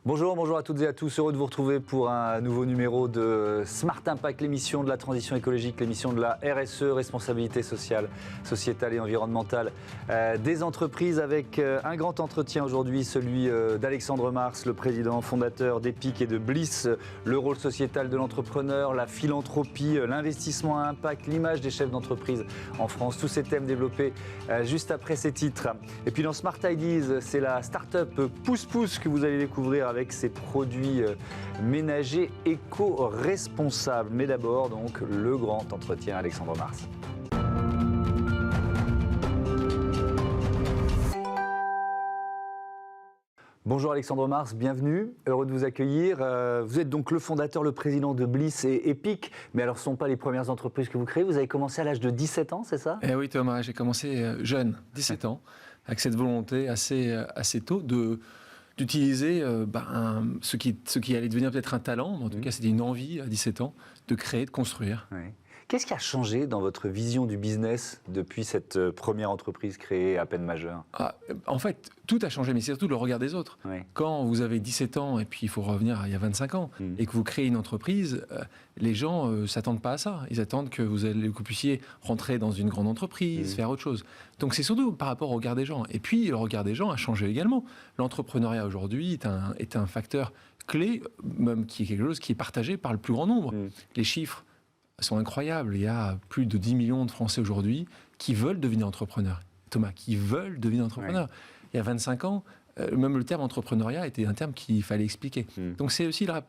Bonjour à toutes et à tous. Heureux de vous retrouver pour un nouveau numéro de Smart Impact, l'émission de la transition écologique, l'émission de la RSE, responsabilité sociale, sociétale et environnementale des entreprises, avec un grand entretien aujourd'hui, celui d'Alexandre Mars, le président fondateur d'Epic et de Bliss, le rôle sociétal de l'entrepreneur, la philanthropie, l'investissement à impact, l'image des chefs d'entreprise en France, tous ces thèmes développés juste après ces titres. Et puis dans Smart Ideas, c'est la start-up Pousse Pousse que vous allez découvrir avec ses produits ménagers éco-responsables. Mais d'abord, donc, le grand entretien Alexandre Mars. Bonjour Alexandre Mars, bienvenue, heureux de vous accueillir. Vous êtes donc le fondateur, le président de Bliss et Epic, mais alors ce ne sont pas les premières entreprises que vous créez, vous avez commencce à l'âge de 17 ans, c'est ça ? Oui Thomas, j'ai commencé jeune, 17 ans, avec cette volonté assez tôt d'utiliser ce qui allait devenir peut-être un talent, mais en tout cas c'était une envie à 17 ans de créer, de construire. Oui. Qu'est-ce qui a changé dans votre vision du business depuis cette première entreprise créée à peine majeure ? En fait, tout a changé, mais c'est surtout le regard des autres. Oui. Quand vous avez 17 ans, et puis il faut revenir à il y a 25 ans, et que vous créez une entreprise, les gens ne s'attendent pas à ça. Ils attendent que vous puissiez rentrer dans une grande entreprise, faire autre chose. Donc c'est surtout par rapport au regard des gens. Et puis le regard des gens a changé également. L'entrepreneuriat aujourd'hui est un facteur clé, même qui est quelque chose qui est partagé par le plus grand nombre. Les chiffres sont incroyables. Il y a plus de 10 millions de Français aujourd'hui qui veulent devenir entrepreneurs. Thomas, qui veulent devenir entrepreneurs. Oui. Il y a 25 ans, même le terme entrepreneuriat était un terme qu'il fallait expliquer. Donc c'est aussi par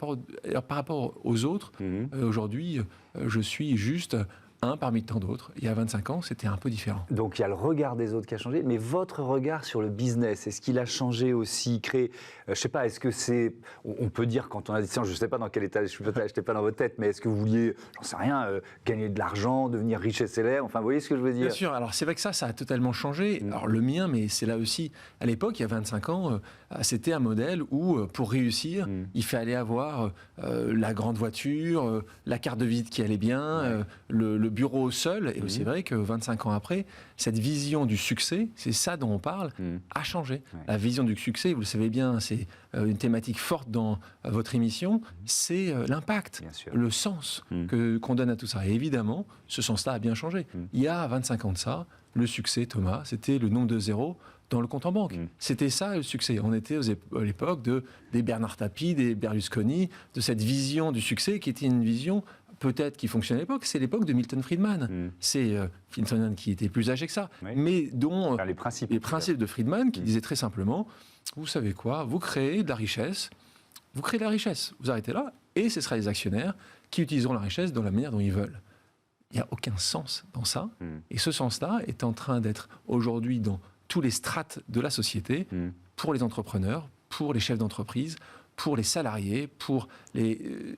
rapport aux autres. Aujourd'hui, je suis juste un parmi tant d'autres. Il y a 25 ans, c'était un peu différent. Donc il y a le regard des autres qui a changé, mais votre regard sur le business, est-ce qu'il a changé aussi, créé, je ne sais pas, est-ce que c'est, on peut dire quand on a dit ça, je ne sais pas dans quel état, je n'étais pas dans votre tête, mais est-ce que vous vouliez, j'en sais rien, gagner de l'argent, devenir riche et célèbre, enfin vous voyez ce que je veux dire ? Bien sûr, alors c'est vrai que ça a totalement changé. Alors le mien, mais c'est là aussi, à l'époque, il y a 25 ans, c'était un modèle où pour réussir, il fallait avoir la grande voiture, la carte de visite qui allait bien, le bureau seul, et c'est vrai que 25 ans après, cette vision du succès, c'est ça dont on parle, a changé. La vision du succès, vous le savez bien, c'est une thématique forte dans votre émission, c'est l'impact, le sens qu'on donne à tout ça. Et évidemment, ce sens-là a bien changé. Il y a 25 ans de ça, le succès, Thomas, c'était le nombre de zéros dans le compte en banque. C'était ça le succès. On était à l'époque des Bernard Tapie, des Berlusconi, de cette vision du succès qui était une vision peut-être qui fonctionnait à l'époque, c'est l'époque de Milton Friedman. C'est Milton Friedman qui était plus âgé que ça, mais dont les principes de Friedman qui disaient très simplement, vous savez quoi, vous créez de la richesse, vous arrêtez là, et ce sera les actionnaires qui utiliseront la richesse dans la manière dont ils veulent. Il n'y a aucun sens dans ça, et ce sens-là est en train d'être aujourd'hui dans tous les strates de la société, pour les entrepreneurs, pour les chefs d'entreprise, pour les salariés, pour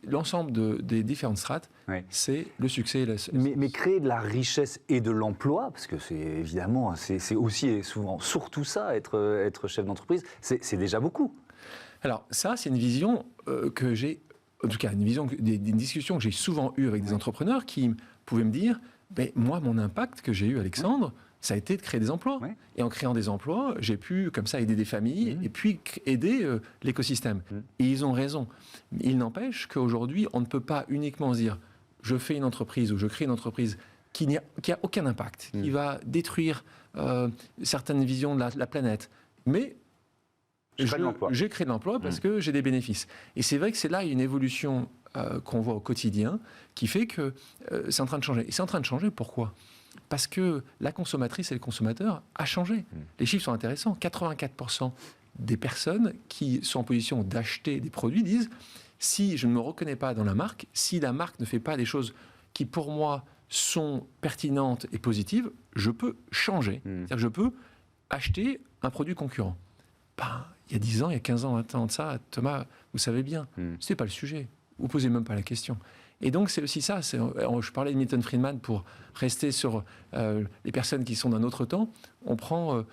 l'ensemble des différentes strates, c'est le succès. Mais créer de la richesse et de l'emploi, parce que c'est évidemment, c'est aussi et souvent surtout ça, être chef d'entreprise, c'est déjà beaucoup. Alors ça, c'est une vision que j'ai, en tout cas une discussion que j'ai souvent eue avec des entrepreneurs qui pouvaient me dire, moi, mon impact que j'ai eu, Alexandre, ça a été de créer des emplois. Et en créant des emplois, j'ai pu, comme ça, aider des familles et puis aider l'écosystème. Et ils ont raison. Il n'empêche qu'aujourd'hui, on ne peut pas uniquement se dire je fais une entreprise ou je crée une entreprise qui a aucun impact, qui va détruire certaines visions de la planète. Mais j'ai créé de l'emploi parce que j'ai des bénéfices. Et c'est vrai que c'est là une évolution qu'on voit au quotidien qui fait que c'est en train de changer. Et c'est en train de changer, pourquoi ? Parce que la consommatrice et le consommateur a changé. Les chiffres sont intéressants. 84% des personnes qui sont en position d'acheter des produits disent si je ne me reconnais pas dans la marque, si la marque ne fait pas des choses qui pour moi sont pertinentes et positives, je peux changer. C'est-à-dire que je peux acheter un produit concurrent. Il y a 10 ans, il y a 15 ans, 20 ans de ça, Thomas, vous savez bien, ce n'est pas le sujet. Vous ne posez même pas la question. Et donc, c'est aussi ça. Je parlais de Milton Friedman pour rester sur les personnes qui sont d'un autre temps. On prend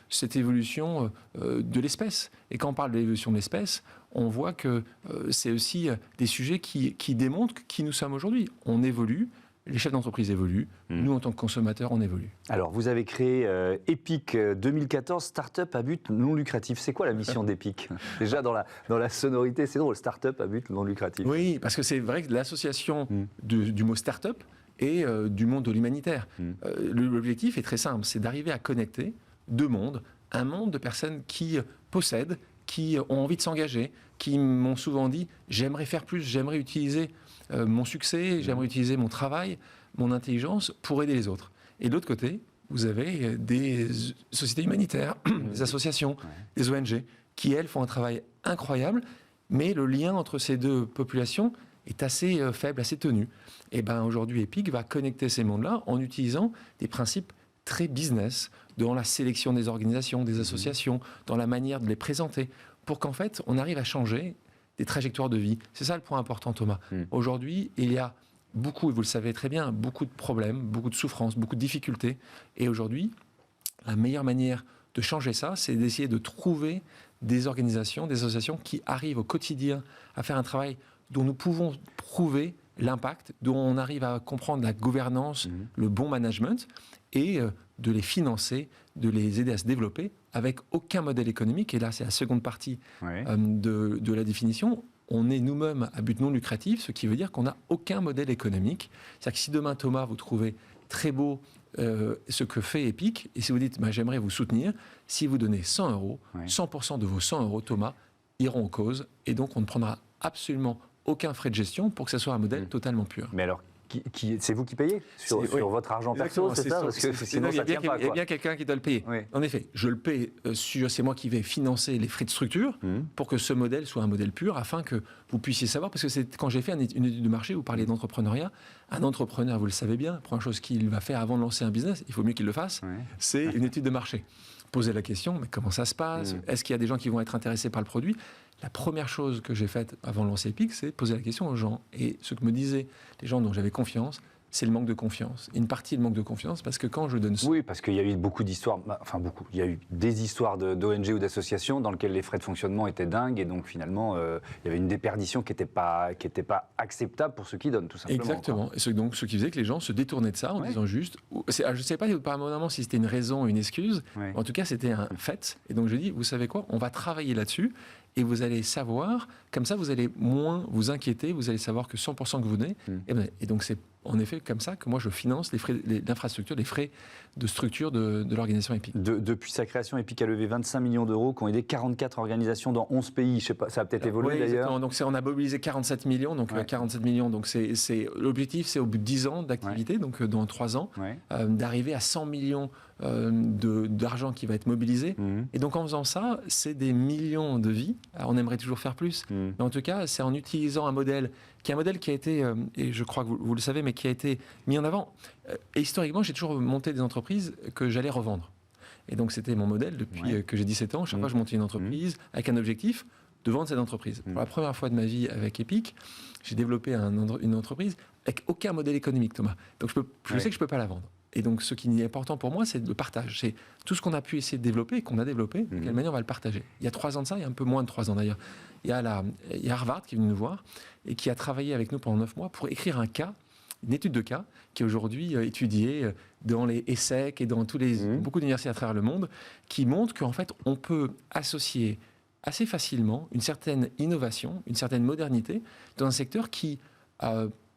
cette évolution de l'espèce. Et quand on parle de l'évolution de l'espèce, on voit que c'est aussi des sujets qui démontrent qui nous sommes aujourd'hui. On évolue les chefs d'entreprise évoluent, nous en tant que consommateurs, on évolue. Alors, vous avez créé Epic 2014, start-up à but non lucratif. C'est quoi la mission d'Epic? Déjà, dans la sonorité, c'est drôle, start-up à but non lucratif. Oui, parce que c'est vrai que l'association du mot start-up et du monde de l'humanitaire. L'objectif est très simple, c'est d'arriver à connecter deux mondes, un monde de personnes qui possèdent, qui ont envie de s'engager, qui m'ont souvent dit « j'aimerais faire plus, j'aimerais utiliser mon succès, j'aimerais utiliser mon travail, mon intelligence pour aider les autres ». Et de l'autre côté, vous avez des sociétés humanitaires, des associations, des ONG, qui elles font un travail incroyable, mais le lien entre ces deux populations est assez faible, assez tenu. Et bien aujourd'hui, Epic va connecter ces mondes-là en utilisant des principes très business dans la sélection des organisations, des associations, dans la manière de les présenter, pour qu'en fait, on arrive à changer des trajectoires de vie. C'est ça le point important, Thomas. Aujourd'hui, il y a beaucoup, et vous le savez très bien, beaucoup de problèmes, beaucoup de souffrances, beaucoup de difficultés. Et aujourd'hui, la meilleure manière de changer ça, c'est d'essayer de trouver des organisations, des associations qui arrivent au quotidien à faire un travail dont nous pouvons prouver l'impact, dont on arrive à comprendre la gouvernance, le bon management, et de les financer, de les aider à se développer avec aucun modèle économique. Et là, c'est la seconde partie de la définition. On est nous-mêmes à but non lucratif, ce qui veut dire qu'on n'a aucun modèle économique. C'est-à-dire que si demain, Thomas, vous trouvez très beau ce que fait Epic, et si vous dites j'aimerais vous soutenir, si vous donnez 100 euros, 100% de vos 100 euros, Thomas, iront aux causes, et donc on ne prendra absolument aucun frais de gestion pour que ce soit un modèle totalement pur. Mais alors, c'est vous qui payez sur votre argent perso, c'est ça? Parce que sinon, ça tient pas. Il y a bien quelqu'un qui doit le payer. En effet, je le paye c'est moi qui vais financer les frais de structure pour que ce modèle soit un modèle pur, afin que vous puissiez savoir, parce que quand j'ai fait une étude de marché, vous parlez d'entrepreneuriat, un entrepreneur, vous le savez bien, la première chose qu'il va faire avant de lancer un business, il faut mieux qu'il le fasse, c'est une étude de marché. Poser la question, mais comment ça se passe? Est-ce qu'il y a des gens qui vont être intéressés par le produit? La première chose que j'ai faite avant de lancer Epic, c'est poser la question aux gens. Et ce que me disaient les gens dont j'avais confiance, c'est le manque de confiance. Une partie de manque de confiance, parce que quand je donne... Oui, parce qu'il y a eu beaucoup d'histoires, il y a eu des histoires d'ONG ou d'associations dans lesquelles les frais de fonctionnement étaient dingues, et donc finalement, il y avait une déperdition qui n'était pas acceptable pour ceux qui donnent, tout simplement. Exactement. Et donc, ce qui faisait que les gens se détournaient de ça en disant juste... je ne sais pas apparemment si c'était une raison ou une excuse, en tout cas, c'était un fait. Et donc, je dis, vous savez quoi, on va travailler là-dessus, et vous allez savoir, comme ça, vous allez moins vous inquiéter, vous allez savoir que 100% que vous donnez. Et donc, c'est en effet comme ça que moi, je finance l'infrastructure, les frais de structure de l'organisation Epic. Depuis sa création, Epic a levé 25 millions d'euros, qui ont aidé 44 organisations dans 11 pays. Je sais pas, ça a peut-être évolué d'ailleurs. Donc, on a mobilisé 47 millions. Donc, 47 millions. Donc, l'objectif, c'est au bout de 10 ans d'activité, donc dans 3 ans, d'arriver à 100 millions d'argent qui va être mobilisé. Et donc, en faisant ça, c'est des millions de vies. Alors, on aimerait toujours faire plus. Mais en tout cas, c'est en utilisant un modèle qui a été, et je crois que vous le savez, mais qui a été mis en avant. Et historiquement, j'ai toujours monté des entreprises que j'allais revendre. Et donc, c'était mon modèle depuis que j'ai 17 ans. Chaque fois, je montais une entreprise avec un objectif de vendre cette entreprise. Pour la première fois de ma vie avec Epic, j'ai développé une entreprise avec aucun modèle économique, Thomas. Donc, je sais que je ne peux pas la vendre. Et donc, ce qui est important pour moi, c'est le partage. C'est tout ce qu'on a pu essayer de développer, qu'on a développé, de quelle manière on va le partager. Il y a 3 ans de ça, il y a un peu moins de 3 ans d'ailleurs. Il y a Harvard qui est venu nous voir et qui a travaillé avec nous pendant 9 mois pour écrire un cas, une étude de cas, qui est aujourd'hui étudiée dans les ESSEC et dans beaucoup d'universités à travers le monde, qui montre qu'en fait, on peut associer assez facilement une certaine innovation, une certaine modernité dans un secteur qui,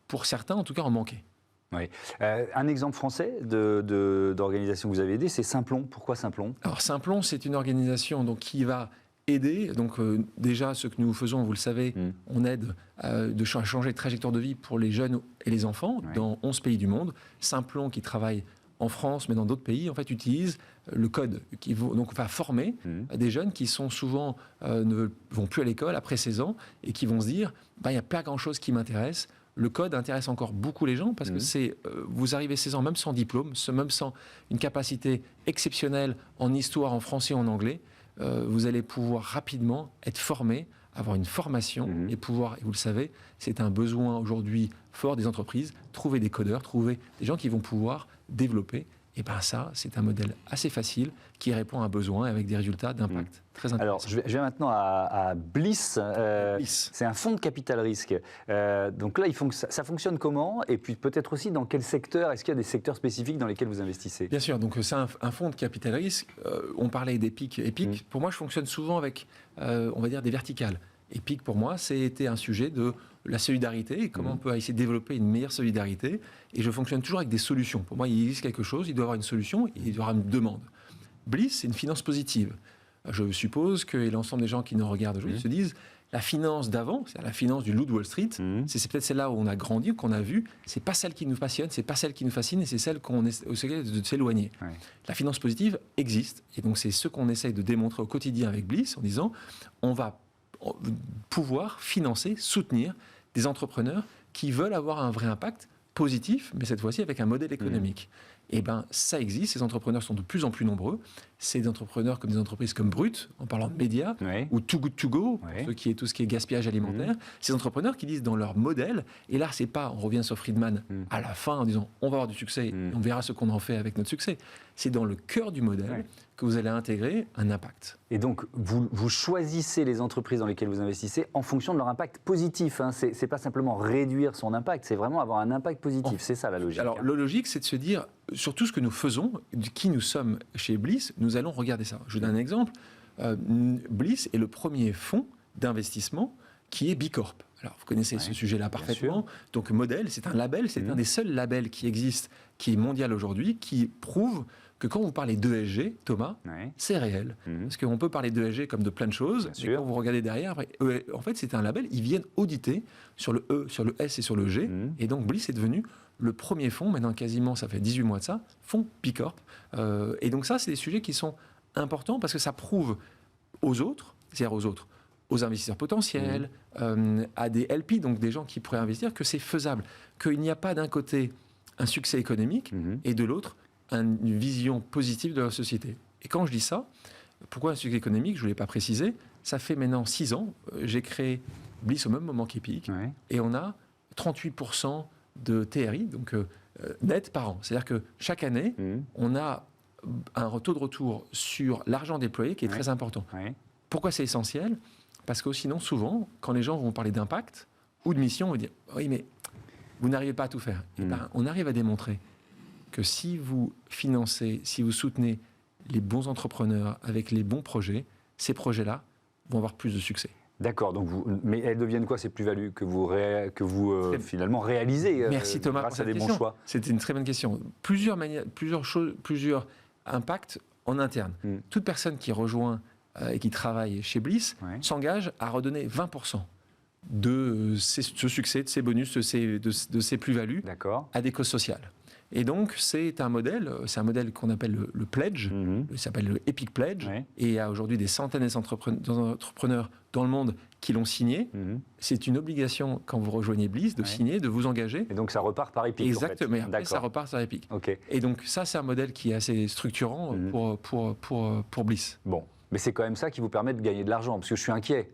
pour certains en tout cas, en manquait. Oui. Un exemple français d'organisation que vous avez aidé, c'est Simplon. Pourquoi Simplon? Alors Simplon, c'est une organisation qui va aider. Donc déjà, ce que nous faisons, vous le savez, on aide à changer de trajectoire de vie pour les jeunes et les enfants dans 11 pays du monde. Simplon, qui travaille en France, mais dans d'autres pays, en fait, utilise le code. Donc, on va former des jeunes qui sont souvent ne vont plus à l'école après 16 ans et qui vont se dire, il n'y a pas grand-chose qui m'intéresse. Le code intéresse encore beaucoup les gens parce que vous arrivez 16 ans, même sans diplôme, même sans une capacité exceptionnelle en histoire, en français, en anglais, vous allez pouvoir rapidement être formé, avoir une formation et pouvoir, et vous le savez, c'est un besoin aujourd'hui fort des entreprises, trouver des codeurs, trouver des gens qui vont pouvoir développer Et bien ça, c'est un modèle assez facile qui répond à un besoin avec des résultats d'impact. Très intéressant. Alors, je viens maintenant à Bliss. Bliss. C'est un fonds de capital risque. Donc là, ça fonctionne comment? Et puis peut-être aussi dans quel secteur? Est-ce qu'il y a des secteurs spécifiques dans lesquels vous investissez? Bien sûr, donc c'est un fonds de capital risque. On parlait d'Epic. Epic, pour moi, je fonctionne souvent avec, on va dire, des verticales. Epic, pour moi, c'était un sujet de la solidarité et comment on peut essayer de développer une meilleure solidarité. Et je fonctionne toujours avec des solutions. Pour moi, il existe quelque chose, il doit y avoir une solution et il doit y avoir une demande. Bliss, c'est une finance positive. Je suppose que l'ensemble des gens qui nous regardent aujourd'hui se disent la finance d'avant, c'est-à-dire la finance du loup de Wall Street, c'est peut-être celle-là où on a grandi, qu'on a vu, c'est pas celle qui nous passionne, c'est pas celle qui nous fascine et c'est celle qu'on essaie de s'éloigner. Ouais. La finance positive existe et donc c'est ce qu'on essaye de démontrer au quotidien avec Bliss en disant on va pouvoir financer, soutenir des entrepreneurs qui veulent avoir un vrai impact positif, mais cette fois-ci avec un modèle économique. Eh bien, ça existe, ces entrepreneurs sont de plus en plus nombreux. C'est des entrepreneurs comme des entreprises comme Brut, en parlant de médias, ou Too Good To Go, pour tout ce qui est gaspillage alimentaire. Ces entrepreneurs qui disent dans leur modèle, et là, c'est pas, on revient sur Friedman à la fin en disant on va avoir du succès, et on verra ce qu'on en fait avec notre succès. C'est dans le cœur du modèle que vous allez intégrer un impact. Et donc, vous choisissez les entreprises dans lesquelles vous investissez en fonction de leur impact positif. Hein. C'est pas simplement réduire son impact, c'est vraiment avoir un impact positif. C'est ça la logique. Alors, la logique, c'est de se dire, sur tout ce que nous faisons, qui nous sommes chez Bliss, nous allons regarder ça. Je vous donne un exemple. Bliss est le premier fonds d'investissement qui est B Corp. Alors, vous connaissez ce sujet-là parfaitement. Donc, modèle, c'est un label, c'est un des seuls labels qui existe, qui est mondial aujourd'hui, qui prouve que quand vous parlez d'ESG, Thomas, c'est réel. Parce qu'on peut parler d'ESG comme de plein de choses, mais quand vous regardez derrière, en fait, c'est un label, ils viennent auditer sur le E, sur le S et sur le G, et donc Bliss est devenu le premier fonds, maintenant quasiment, ça fait 18 mois de ça, fonds B Corp. Et donc ça, c'est des sujets qui sont importants parce que ça prouve aux autres, c'est-à-dire aux investisseurs potentiels, à des LP, donc des gens qui pourraient investir, que c'est faisable, qu'il n'y a pas d'un côté un succès économique et de l'autre une vision positive de la société. Et quand je dis ça, pourquoi un succès économique? Je ne l'ai pas précisé. Ça fait maintenant 6 ans, j'ai créé Bliss au même moment qu'Epic, et on a 38% de TRI, donc net par an. C'est-à-dire que chaque année, on a un taux de retour sur l'argent déployé qui est très important. Pourquoi c'est essentiel? Parce que sinon, souvent, quand les gens vont parler d'impact ou de mission, on va dire « Oui, mais vous n'arrivez pas à tout faire. » Et ben, on arrive à démontrer que si vous financez, si vous soutenez les bons entrepreneurs avec les bons projets, ces projets-là vont avoir plus de succès. D'accord, donc mais elles deviennent quoi ces plus-values que vous finalement réalisez Merci Thomas grâce pour à des bons choix? C'était une très bonne question. Plusieurs impacts en interne. Toute personne qui rejoint et qui travaille chez Bliss s'engage à redonner 20% de ce succès, de ces bonus, de ces plus-values à des causes sociales. Et donc, c'est un modèle qu'on appelle le Pledge, il s'appelle le Epic Pledge, et il y a aujourd'hui des centaines d'entrepreneurs dans le monde qui l'ont signé. C'est une obligation, quand vous rejoignez Bliss, de signer, de vous engager. Et donc, ça repart par Epic. Exactement, en fait. Après, ça repart par Epic. Et donc, ça, c'est un modèle qui est assez structurant pour Bliss. Bon. Mais c'est quand même ça qui vous permet de gagner de l'argent, parce que je suis inquiet.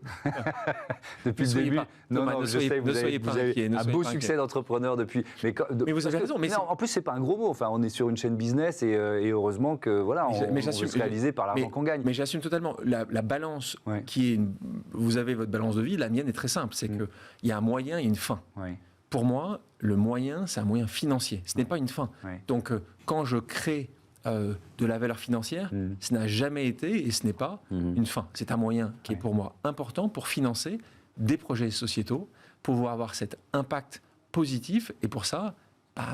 Depuis le début. Non, je sais, vous avez un beau succès d'entrepreneur depuis. Mais vous avez raison. Mais en plus, c'est pas un gros mot. Enfin, on est sur une chaîne business et heureusement que voilà, on veut se réaliser par l'argent qu'on gagne. Mais j'assume totalement la balance qui est. Vous avez votre balance de vie. La mienne est très simple. C'est qu'il y a un moyen et une fin. Pour moi, le moyen, c'est un moyen financier. Ce n'est pas une fin. Donc, quand je crée de la valeur financière, ce n'a jamais été et ce n'est pas une fin. C'est un moyen qui est pour moi important pour financer des projets sociétaux, pour pouvoir avoir cet impact positif. Et pour ça,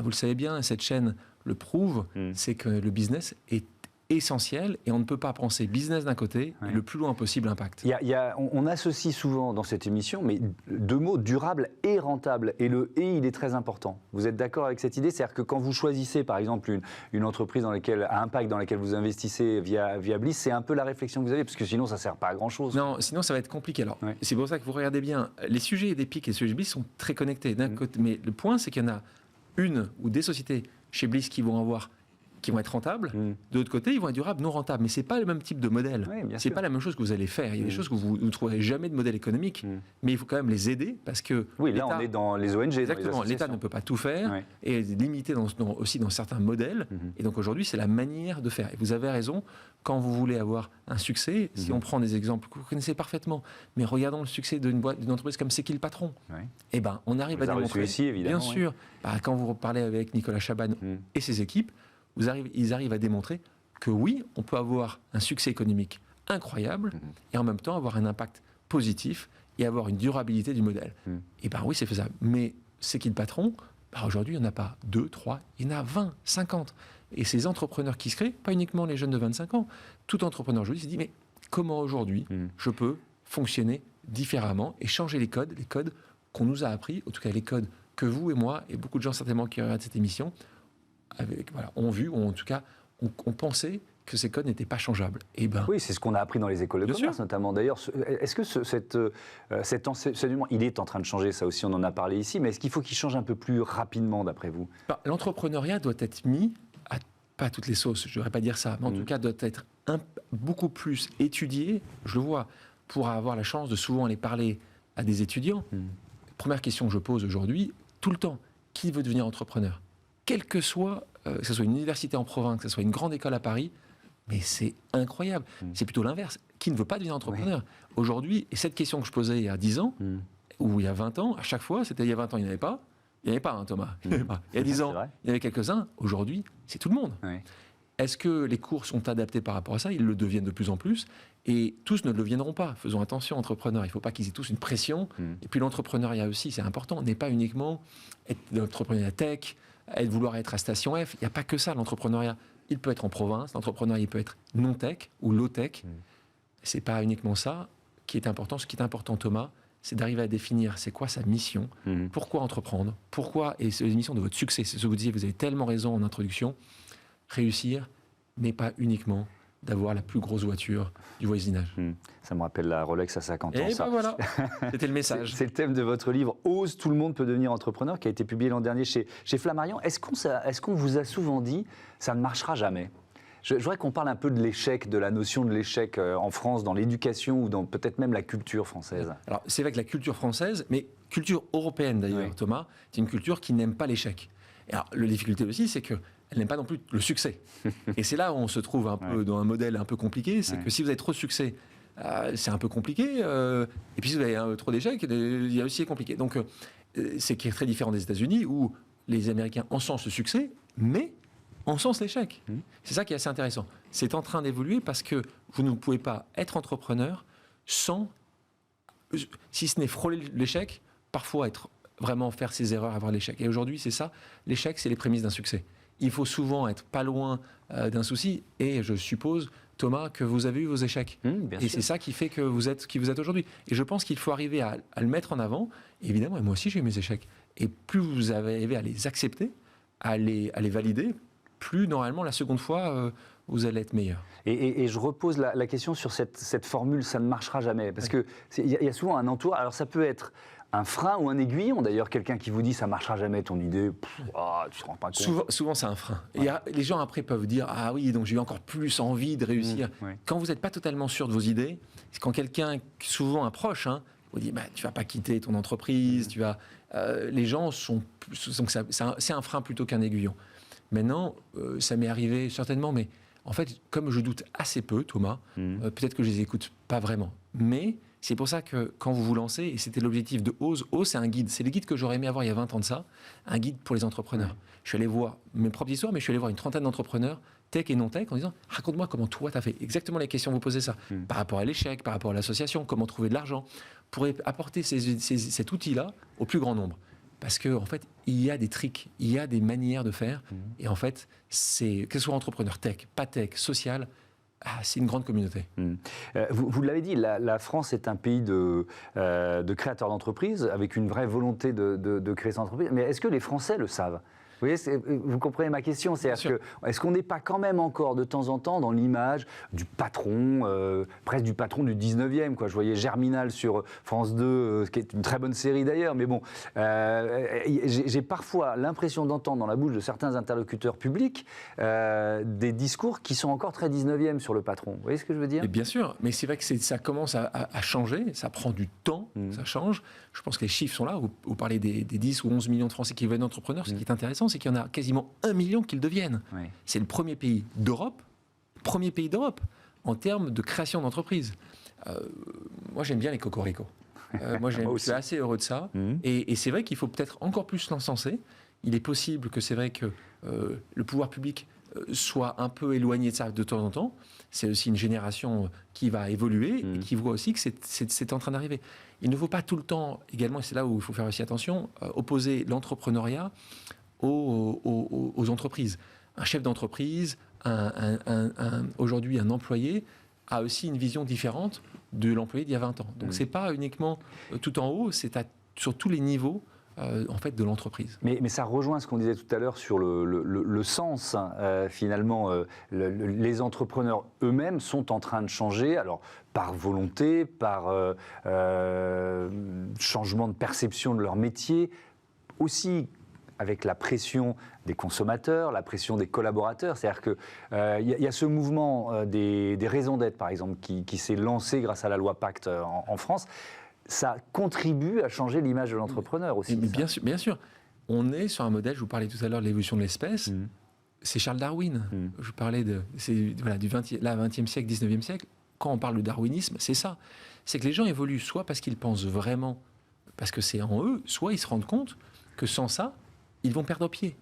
vous le savez bien, cette chaîne le prouve, c'est que le business est essentiel et on ne peut pas penser business d'un côté et le plus loin possible impact. On associe souvent dans cette émission mais deux mots, durable et rentable, et le « et » il est très important. Vous êtes d'accord avec cette idée? C'est-à-dire que quand vous choisissez par exemple une entreprise à impact dans laquelle vous investissez via Bliss, c'est un peu la réflexion que vous avez, parce que sinon ça ne sert pas à grand-chose. Non, sinon ça va être compliqué. Alors, c'est pour ça que vous regardez bien, les sujets d'Epic et les sujets de Bliss sont très connectés d'un côté, mais le point c'est qu'il y en a une ou des sociétés chez Bliss qui vont avoir qui vont être rentables. De l'autre côté, ils vont être durables, non rentables. Mais ce n'est pas le même type de modèle. Oui, ce n'est pas la même chose que vous allez faire. Il y a des choses que vous ne trouverez jamais de modèle économique. Mais il faut quand même les aider parce que... Oui, là, on est dans les ONG. Exactement. L'État ne peut pas tout faire et est limité aussi dans certains modèles. Et donc aujourd'hui, c'est la manière de faire. Et vous avez raison, quand vous voulez avoir un succès, si on prend des exemples que vous connaissez parfaitement, mais regardons le succès d'une entreprise comme C'est qui le patron, eh ben, on arrive à démontrer... Ici, évidemment, bien sûr. Bah, quand vous parlez avec Nicolas Chaban et ses équipes, ils arrivent à démontrer que oui, on peut avoir un succès économique incroyable et en même temps avoir un impact positif et avoir une durabilité du modèle. Et bien oui, c'est faisable. Mais C'est qui le patron? Aujourd'hui, il n'y en a pas 2, 3, il y en a 20, 50. Et ces entrepreneurs qui se créent, pas uniquement les jeunes de 25 ans, tout entrepreneur aujourd'hui se dit, mais comment aujourd'hui je peux fonctionner différemment et changer les codes qu'on nous a appris, en tout cas les codes que vous et moi, et beaucoup de gens certainement qui regardent cette émission, ont vu, ou en tout cas ont pensé que ces codes n'étaient pas changeables. Oui, c'est ce qu'on a appris dans les écoles de commerce notamment. D'ailleurs, est-ce que cet enseignement, il est en train de changer, ça aussi on en a parlé ici, mais est-ce qu'il faut qu'il change un peu plus rapidement d'après vous? L'entrepreneuriat doit être mis, pas à toutes les sauces, je ne devrais pas dire ça, mais en tout cas doit être beaucoup plus étudié, je le vois, pour avoir la chance de souvent aller parler à des étudiants. Première question que je pose aujourd'hui, tout le temps, qui veut devenir entrepreneur? Quel que soit, que ce soit une université en province, que ce soit une grande école à Paris, mais c'est incroyable. C'est plutôt l'inverse. Qui ne veut pas devenir entrepreneur? Aujourd'hui, et cette question que je posais il y a 10 ans, ou il y a 20 ans, à chaque fois, c'était il y a 20 ans, il n'y en avait pas. Il n'y en avait pas, Thomas. Il y a 10 ans, il y en avait quelques-uns. Aujourd'hui, c'est tout le monde. Est-ce que les cours sont adaptés par rapport à ça? Ils le deviennent de plus en plus. Et tous ne le deviendront pas. Faisons attention, entrepreneurs. Il ne faut pas qu'ils aient tous une pression. Et puis l'entrepreneuriat aussi, c'est important. On n'est pas uniquement être l'entrepreneuriat tech, vouloir être à Station F. Il n'y a pas que ça, l'entrepreneuriat. Il peut être en province. L'entrepreneuriat, il peut être non-tech ou low-tech. Ce n'est pas uniquement ça qui est important. Ce qui est important, Thomas, c'est d'arriver à définir c'est quoi sa mission, pourquoi entreprendre, pourquoi, et c'est l'émission de votre succès. C'est ce que vous disiez, vous avez tellement raison en introduction. Réussir n'est pas uniquement d'avoir la plus grosse voiture du voisinage. Ça me rappelle la Rolex à 50 ans. Et ben voilà, c'était le message. C'est le thème de votre livre « Ose, tout le monde peut devenir entrepreneur » qui a été publié l'an dernier chez Flammarion. Est-ce qu'on vous a souvent dit « ça ne marchera jamais » Je voudrais qu'on parle un peu de l'échec, de la notion de l'échec en France, dans l'éducation ou dans peut-être même la culture française. Alors c'est vrai que la culture française, mais culture européenne d'ailleurs, Thomas, c'est une culture qui n'aime pas l'échec. Et alors la difficulté aussi, c'est que elle n'aime pas non plus le succès. Et c'est là où on se trouve un peu dans un modèle un peu compliqué, c'est que si vous avez trop de succès, c'est un peu compliqué. Et puis si vous avez trop d'échecs, il y a aussi compliqué. Donc c'est très différent des États-Unis où les Américains encensent le succès, mais encensent l'échec. C'est ça qui est assez intéressant. C'est en train d'évoluer parce que vous ne pouvez pas être entrepreneur sans, si ce n'est frôler l'échec, parfois vraiment faire ses erreurs, avoir l'échec. Et aujourd'hui, c'est ça. L'échec, c'est les prémices d'un succès. Il faut souvent être pas loin d'un souci. Et je suppose, Thomas, que vous avez eu vos échecs. Et c'est ça qui fait que vous êtes qui vous êtes aujourd'hui. Et je pense qu'il faut arriver à le mettre en avant. Et évidemment, et moi aussi, j'ai eu mes échecs. Et plus vous arrivez à les accepter, à les valider, plus normalement, la seconde fois, vous allez être meilleur. Et je repose la question sur cette formule « ça ne marchera jamais ». Parce qu'il y a souvent un entourage. Alors ça peut être un frein ou un aiguillon, d'ailleurs, quelqu'un qui vous dit ça ne marchera jamais, ton idée, tu ne te rends pas compte. Souvent c'est un frein. Les gens après peuvent dire, ah oui, donc j'ai eu encore plus envie de réussir. Quand vous n'êtes pas totalement sûr de vos idées, c'est quand quelqu'un, souvent un proche, vous dit, tu ne vas pas quitter ton entreprise, les gens c'est un frein plutôt qu'un aiguillon. Maintenant, ça m'est arrivé certainement, mais en fait, comme je doute assez peu, Thomas, peut-être que je les écoute pas vraiment. Mais c'est pour ça que quand vous vous lancez, et c'était l'objectif de Ose, c'est un guide. C'est le guide que j'aurais aimé avoir il y a 20 ans de ça, un guide pour les entrepreneurs. Je suis allé voir mes propres histoires, mais je suis allé voir une trentaine d'entrepreneurs, tech et non-tech, en disant, raconte-moi comment toi tu as fait. Exactement les questions que vous posez ça. Par rapport à l'échec, par rapport à l'association, comment trouver de l'argent, pour apporter cet outil-là au plus grand nombre. Parce qu'en fait, il y a des tricks, il y a des manières de faire. Et en fait, que ce soit entrepreneur tech, pas tech, social, c'est une grande communauté. Vous l'avez dit, la France est un pays de créateurs d'entreprises, avec une vraie volonté de créer cette entreprise. Mais est-ce que les Français le savent ? voyez, vous comprenez ma question, c'est-à-dire que est-ce qu'on n'est pas quand même encore de temps en temps dans l'image du patron, presque du patron du 19e, quoi. Je voyais Germinal sur France 2, ce qui est une très bonne série d'ailleurs, mais bon, j'ai parfois l'impression d'entendre dans la bouche de certains interlocuteurs publics des discours qui sont encore très 19e sur le patron. Vous voyez ce que je veux dire? Et bien sûr, mais c'est vrai que ça commence à changer, ça prend du temps, ça change. Je pense que les chiffres sont là, vous parlez des 10 ou 11 millions de Français qui deviennent entrepreneurs. Ce qui est intéressant, c'est qu'il y en a quasiment 1 million qui le deviennent. Oui. C'est le premier pays d'Europe en termes de création d'entreprises. Moi, j'aime bien les cocoricots. Je suis assez heureux de ça. Et c'est vrai qu'il faut peut-être encore plus l'encenser. Il est possible que c'est vrai que le pouvoir public soit un peu éloigné de ça de temps en temps. C'est aussi une génération qui va évoluer et qui voit aussi que c'est en train d'arriver. Il ne faut pas tout le temps, également, et c'est là où il faut faire aussi attention, opposer l'entrepreneuriat aux entreprises. Un chef d'entreprise, aujourd'hui un employé, a aussi une vision différente de l'employé d'il y a 20 ans. Donc c'est pas uniquement tout en haut, c'est sur tous les niveaux en fait, de l'entreprise. Mais ça rejoint ce qu'on disait tout à l'heure sur le sens. Finalement, les entrepreneurs eux-mêmes sont en train de changer, alors par volonté, par changement de perception de leur métier, aussi avec la pression des consommateurs, la pression des collaborateurs. C'est-à-dire qu'il y a ce mouvement des raisons d'être, par exemple, qui s'est lancé grâce à la loi Pacte en France. Ça contribue à changer l'image de l'entrepreneur aussi. Mais bien sûr. On est sur un modèle, je vous parlais tout à l'heure de l'évolution de l'espèce, c'est Charles Darwin. Je vous parlais du 20e siècle, 19e siècle. Quand on parle de darwinisme, c'est ça. C'est que les gens évoluent soit parce qu'ils pensent vraiment, parce que c'est en eux, soit ils se rendent compte que sans ça, ils vont perdre pied.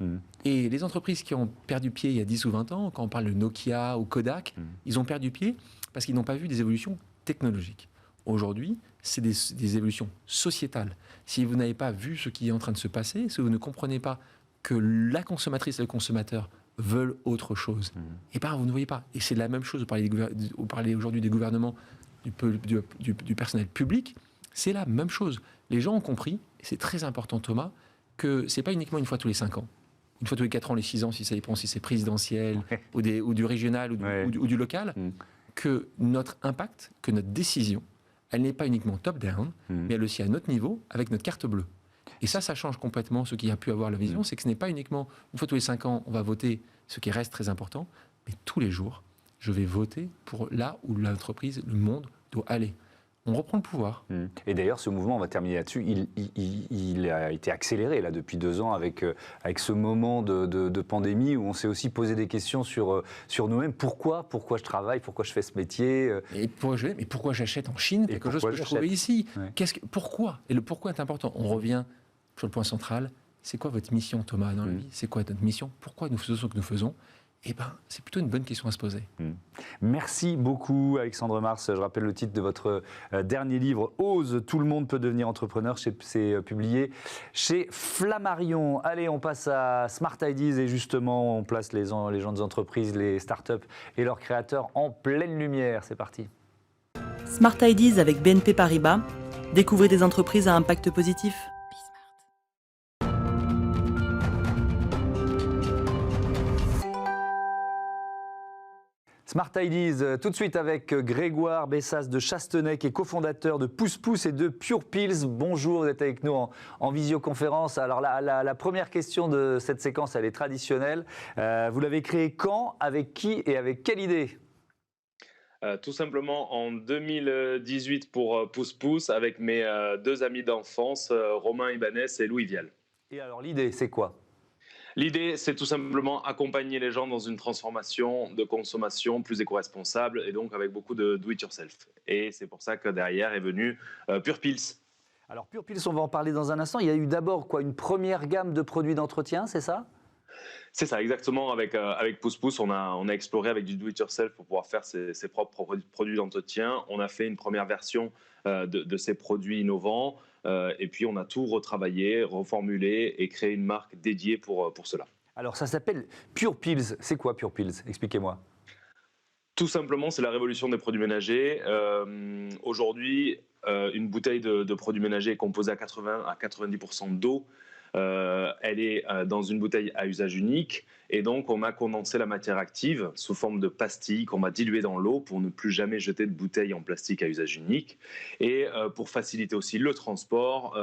Et les entreprises qui ont perdu pied il y a 10 ou 20 ans, quand on parle de Nokia ou Kodak, ils ont perdu pied parce qu'ils n'ont pas vu des évolutions technologiques. Aujourd'hui, c'est des évolutions sociétales. Si vous n'avez pas vu ce qui est en train de se passer, si vous ne comprenez pas que la consommatrice et le consommateur veulent autre chose, et bien vous ne voyez pas. Et c'est la même chose, vous parlez aujourd'hui des gouvernements, du personnel public, c'est la même chose. Les gens ont compris, et c'est très important Thomas, que ce n'est pas uniquement une fois tous les 5 ans. Une fois tous les 4 ans, les 6 ans, si ça dépend si c'est présidentiel ou du régional ou du local, que notre impact, que notre décision, elle n'est pas uniquement top-down, mais elle aussi à notre niveau, avec notre carte bleue. Et ça change complètement ce qui a pu avoir la vision, c'est que ce n'est pas uniquement une fois tous les 5 ans, on va voter, ce qui reste très important, mais tous les jours, je vais voter pour là où l'entreprise, le monde doit aller. On reprend le pouvoir. Et d'ailleurs, ce mouvement, on va terminer là-dessus, il a été accéléré là, depuis 2 ans avec ce moment de pandémie où on s'est aussi posé des questions sur nous-mêmes. Pourquoi je travaille? Pourquoi je fais ce métier? Et pourquoi j'achète en Chine quelque chose que je trouvais ici? Pourquoi? Et le pourquoi est important. On revient sur le point central. C'est quoi votre mission, Thomas, dans la vie? C'est quoi notre mission? Pourquoi nous faisons ce que nous faisons? Eh bien, c'est plutôt une bonne question à se poser. Merci beaucoup, Alexandre Mars. Je rappelle le titre de votre dernier livre, Ose, tout le monde peut devenir entrepreneur. C'est publié chez Flammarion. Allez, on passe à Smart Ideas et justement, on place les gens des entreprises, les startups et leurs créateurs en pleine lumière. C'est parti. Smart Ideas avec BNP Paribas. Découvrez des entreprises à impact positif. Smart Ideas, tout de suite avec Grégoire Bessas de Chastenay, qui est cofondateur de Pousse Pousse et de Pure Pills. Bonjour, vous êtes avec nous en visioconférence. Alors la première question de cette séquence, elle est traditionnelle. Vous l'avez créé quand, avec qui et avec quelle idée? Tout simplement en 2018 pour Pousse Pousse avec mes 2 amis d'enfance, Romain Ibanez et Louis Vial. Et alors l'idée, c'est quoi? L'idée, c'est tout simplement accompagner les gens dans une transformation de consommation plus éco-responsable et donc avec beaucoup de do-it-yourself. Et c'est pour ça que derrière est venu Pure Pills. Alors Pure Pills, on va en parler dans un instant. Il y a eu d'abord une première gamme de produits d'entretien, c'est ça? C'est ça, exactement. Avec Pousse Pousse, on a exploré avec du do-it-yourself pour pouvoir faire ses propres produits d'entretien. On a fait une première version de ces produits innovants. Et puis, on a tout retravaillé, reformulé et créé une marque dédiée pour cela. Alors, ça s'appelle Pure Pills. C'est quoi Pure Pills? Expliquez-moi. Tout simplement, c'est la révolution des produits ménagers. Aujourd'hui, une bouteille de produits ménagers est composée à 80 à 90% d'eau. elle est dans une bouteille à usage unique. Et donc, on a condensé la matière active sous forme de pastille qu'on va diluer dans l'eau pour ne plus jamais jeter de bouteilles en plastique à usage unique. Et pour faciliter aussi le transport,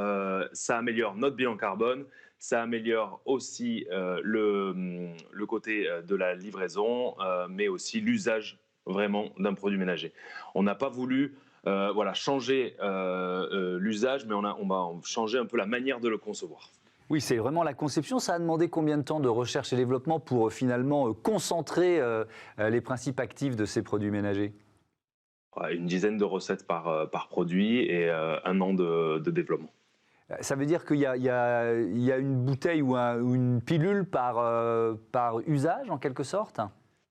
ça améliore notre bilan carbone, ça améliore aussi le côté de la livraison, mais aussi l'usage vraiment d'un produit ménager. On n'a pas voulu changer l'usage, mais on va changer un peu la manière de le concevoir. Oui, c'est vraiment la conception. Ça a demandé combien de temps de recherche et développement pour finalement concentrer les principes actifs de ces produits ménagers? Une dizaine de recettes par produit et 1 an de développement. Ça veut dire qu'il y a une bouteille ou une pilule par usage, en quelque sorte?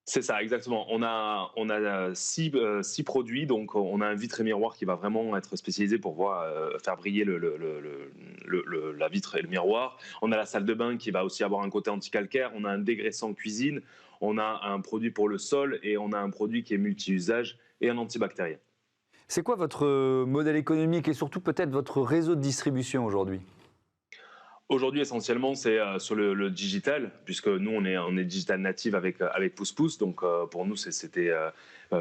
C'est ça, exactement. On a 6 produits, donc on a un vitre et miroir qui va vraiment être spécialisé pour faire briller la vitre et le miroir. On a la salle de bain qui va aussi avoir un côté anti-calcaire. On a un dégraissant cuisine. On a un produit pour le sol et on a un produit qui est multi-usage et un antibactérien. C'est quoi votre modèle économique et surtout peut-être votre réseau de distribution aujourd'hui? Aujourd'hui, essentiellement, c'est sur le digital, puisque nous, on est digital native avec Pousse-Pousse. Donc, pour nous, c'était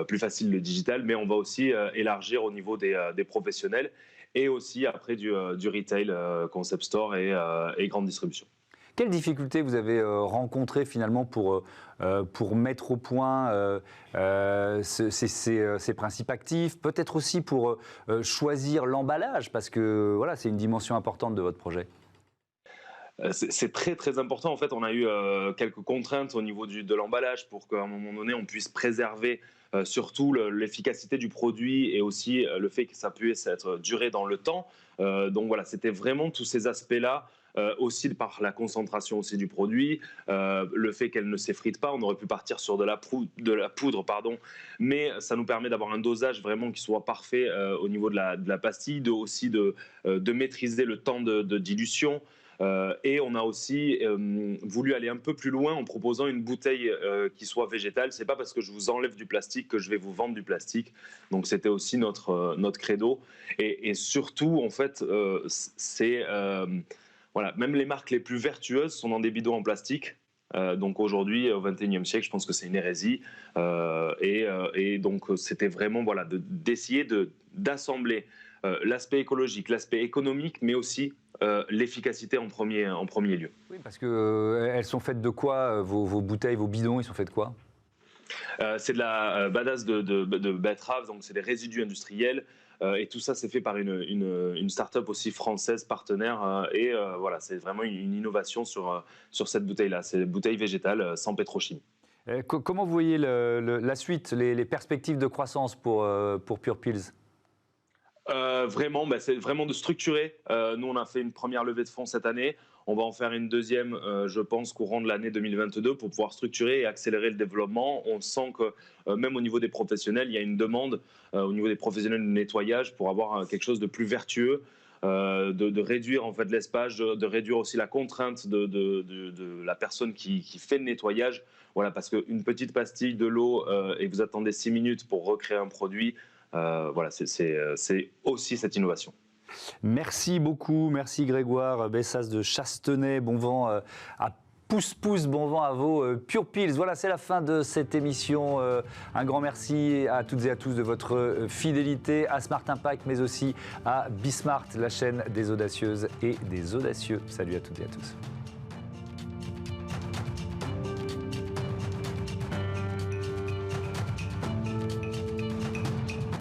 plus facile le digital. Mais on va aussi élargir au niveau des professionnels et aussi après du retail, concept store et grande distribution. Quelles difficultés vous avez rencontrées finalement pour mettre au point ces principes actifs, peut-être aussi pour choisir l'emballage, parce que voilà, c'est une dimension importante de votre projet? C'est très très important. En fait, on a eu quelques contraintes au niveau de l'emballage pour qu'à un moment donné, on puisse préserver surtout l'efficacité du produit et aussi le fait que ça puisse être duré dans le temps. Donc voilà, c'était vraiment tous ces aspects-là. Aussi par la concentration aussi du produit, le fait qu'elle ne s'effrite pas. On aurait pu partir sur de la poudre, mais ça nous permet d'avoir un dosage vraiment qui soit parfait au niveau de la pastille, de maîtriser le temps de dilution. Et on a aussi voulu aller un peu plus loin en proposant une bouteille qui soit végétale. C'est pas parce que je vous enlève du plastique que je vais vous vendre du plastique. Donc c'était aussi notre credo. Et surtout, en fait, même les marques les plus vertueuses sont dans des bidons en plastique. Donc aujourd'hui, au XXIe siècle, je pense que c'est une hérésie. Et donc c'était vraiment d'essayer d'assembler l'aspect écologique, l'aspect économique, mais aussi l'efficacité en premier lieu. Oui, parce qu'elles sont faites de quoi, vos bouteilles, vos bidons, ils sont faits de quoi? C'est de la badass de betterave, donc c'est des résidus industriels. Et tout ça, c'est fait par une start-up aussi française partenaire. C'est vraiment une innovation sur cette bouteille-là. C'est une bouteille végétale sans pétrochimie. Comment vous voyez la suite, les perspectives de croissance pour Pure Pills? C'est vraiment de structurer. Nous, on a fait une première levée de fonds cette année. On va en faire une deuxième, je pense, courant de l'année 2022 pour pouvoir structurer et accélérer le développement. On sent que même au niveau des professionnels, il y a une demande au niveau des professionnels de nettoyage pour avoir quelque chose de plus vertueux, de réduire en fait l'espace, de réduire aussi la contrainte de la personne qui fait le nettoyage. Voilà, parce qu'une petite pastille, de l'eau et vous attendez 6 minutes pour recréer un produit. C'est aussi cette innovation. Merci beaucoup, merci Grégoire Bessas de Chastenay. Bon vent à Pousse-Pousse, bon vent à vos Pure Pills. Voilà, c'est la fin de cette émission. Un grand merci à toutes et à tous de votre fidélité à Smart Impact, mais aussi à Bismart, la chaîne des audacieuses et des audacieux. Salut à toutes et à tous.